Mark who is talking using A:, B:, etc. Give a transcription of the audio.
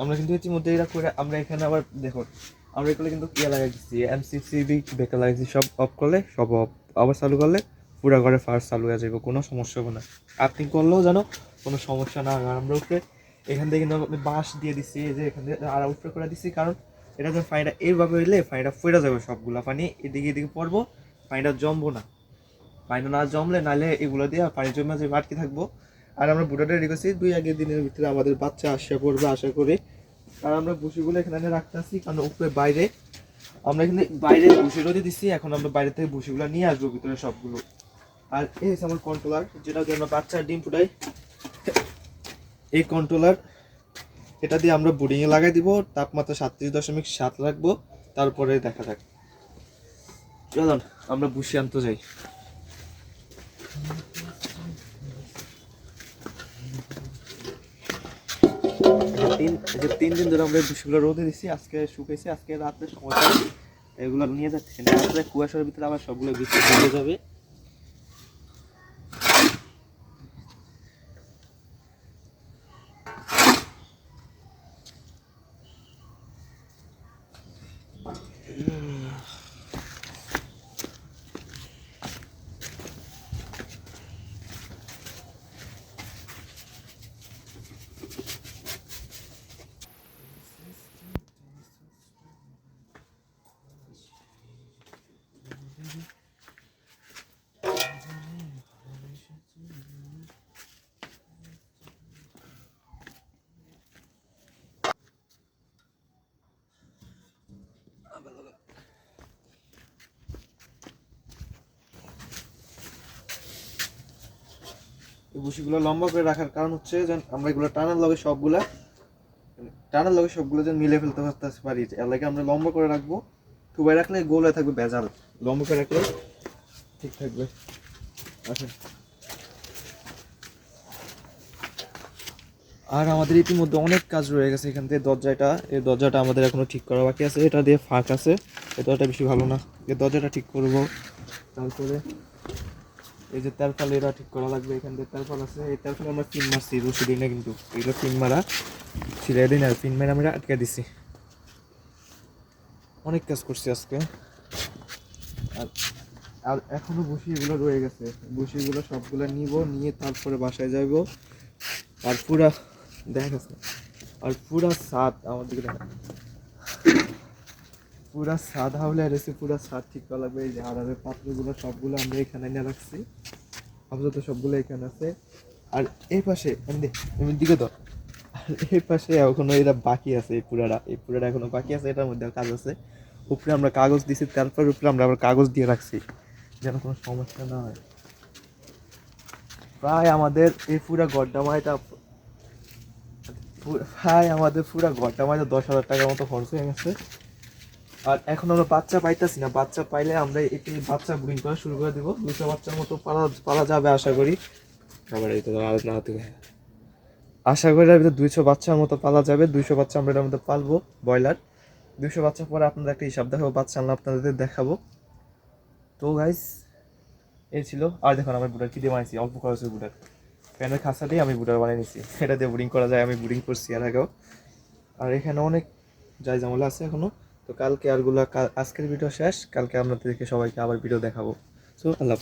A: আমরা কিন্তু ইতিমধ্যে এরা করে আমরা এখানে আবার দেখো আমরা এগুলো কিন্তু লাগাই দিচ্ছি, এমসিসিবি বেকার লাগাইছি, সব অফ করলে সব অফ, আবার চালু করলে পুরো ঘরে ফার্স্ট চালু হয়ে যাবে, কোনো সমস্যা হবে না। আপনি করলেও জানো কোনো সমস্যা না হয়। আর আমরা উপরে এখান থেকে কিন্তু আমি বাঁশ দিয়ে দিচ্ছি, এই যে এখান থেকে আর উপরে করে দিচ্ছি, কারণ এটা যে পানিটা এইভাবে হইলে পানিটা ফেরা যাবে, সবগুলা পানি এদিকে এদিকে পড়বো, পানিটা জমবো না। পানিটা না জমলে নাহলে এগুলো দিয়ে পানি জমে যে আটকে থাকবো। আর আমরা বুটাটা রেডি করছি 2-1 দিনের ভিতরে আমাদের বাচ্চা আসা করবে আশা করি। আর আমরা ভুসিগুলো এখানে রাখতেছি, কারণ উপরে বাইরে আমরা এখানে বাইরে ভুসি রোদে দিচ্ছি, এখন আমরা বাইরে থেকে ভুসিগুলো নিয়ে আসবো ভিতরে সবগুলো। আর এই হচ্ছে আমার কন্ট্রোলার, যেটা দিয়ে আমরা বাচ্চার ডিম ফুটাই। এই কন্ট্রোলার এটা দিয়ে আমরা বোর্ডিংয়ে লাগাই দিব, তাপমাত্রা 37.7 রাখবো, তারপরে দেখা যাক। চলুন আমরা ভুসি আনতে যাই। তিন দিন ধরে আমরা ভুসিগুলো রোদে দিচ্ছি, আজকে শুকাইছি, আজকে রাত্রে সময় এগুলো নিয়ে যাচ্ছি না, রাত্রে কুয়াশার ভিতরে আবার সবগুলো ভিতরে ভিজে যাবে। এই ভুসিগুলো লম্বা করে রাখার কারণ হচ্ছে যে আমরা এগুলো টানার লগে সবগুলো যেন মিলে ফেলতে পারি, এর লাগে আমরা লম্বা করে রাখবো। থুবাই রাখলে গোল হয়ে থাকবে ভেজাল, লম্বা করে রাখলে ঠিক থাকবে। আচ্ছা, আর আমাদের ইতিমধ্যে অনেক কাজ রয়ে গেছে। এখান থেকে এই দরজাটা আমাদের এখনো ঠিক করা বাকি আছে, এটা দিয়ে ফাঁক আছে, এই দরজাটা বেশি ভালো না, এই দরজাটা ঠিক করব। তারপরে এই যে তেলফাল এটা ঠিক করা লাগবে, এখান থেকে তেলফাল আছে, এই তেলফাল আমরা পিন মারছি, রশি দিই না কিন্তু, এগুলো পিন মারা ছিঁড়ে দিই না, পিন মেরে আমরা আটকে দিছি। অনেক কাজ করছি আজকে। আর আর এখনো বসিগুলো রয়ে গেছে, বসিগুলো সবগুলো নিয়ে তারপরে বাসায় যাইব। আর পুরা দেখা গেছে, আর পুরা ছাদ আমাদের পুরা ছাদ হাওলে রয়েছে, পুরা ছাদ ঠিক করা লাগবে। এই যে আড়ারের পাত্রগুলো সবগুলো আমরা এখানে নিয়ে রাখছি, আপাতত সবগুলো এখানে আছে। আর এই পাশে এমনি দিকে তো, আর এই পাশে এখনো এটা বাকি আছে, এই পুরাটা এখনো বাকি আছে, এটার মধ্যে কাজ আছে। উপরে আমরা কাগজ দিছি, তারপর উপরে আমরা আবার কাগজ দিয়ে রাখছি যেন কোনো সমস্যা না হয়। প্রায় আমাদের এই পুরা গড্ডামাইটা আমাদের পুরা ঘরটা 10,000 টাকার মতো খরচ হয়ে গেছে। আর এখন আমরা বাচ্চা পাইতেছি না, বাচ্চা পাইলে আমরা এটি বাচ্চা ব্রিং করা শুরু করে দেবো, 200 বাচ্চার মতো পালা যাবে আশা করি। আবার এই তো না থেকে আশা করি 200 বাচ্চার মতো পালা যাবে, 200 বাচ্চা আমরা এটার মধ্যে পালবো ব্রয়লার। 200 বাচ্চা পরে আপনাদের একটা হিসাব দেখাবো, বাচ্চা আনলে আপনাদের দেখাবো। তো গাইস এই ছিল। আর দেখুন আমার বুটার কি দিয়ে বানিয়েছি, অল্প খরচের বুটার, ফ্যানের খাঁচা দিয়ে আমি বুটার বানিয়ে নিচ্ছি, এটা দিয়ে বোরিং করা যায়, আমি বোরিং করছি এর আগেও। আর এখানে অনেক যাই ঝামেলা আছে এখনো। তো কালকে আজকের ভিডিও শেষ, কালকে আপনাদেরকে সবাইকে আবার ভিডিও দেখাবো। সো আল্লাহ।